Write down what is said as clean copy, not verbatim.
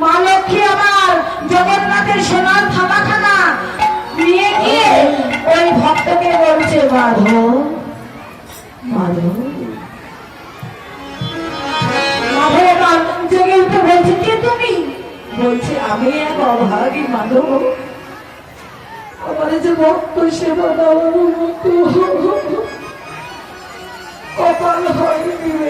মা লক্ষ্মী আমার জগন্নাথের সোনার থালাখানা নিয়ে গিয়ে ওই ভক্তকে বলছে মাধব মাধব মাধব জেগে উঠে বলছে কে তুমি? বলছে আমি এক অভাগী মাধব, আমার যে ভক্ত সেবা দেওয়ার মতো কপাল হয়নি।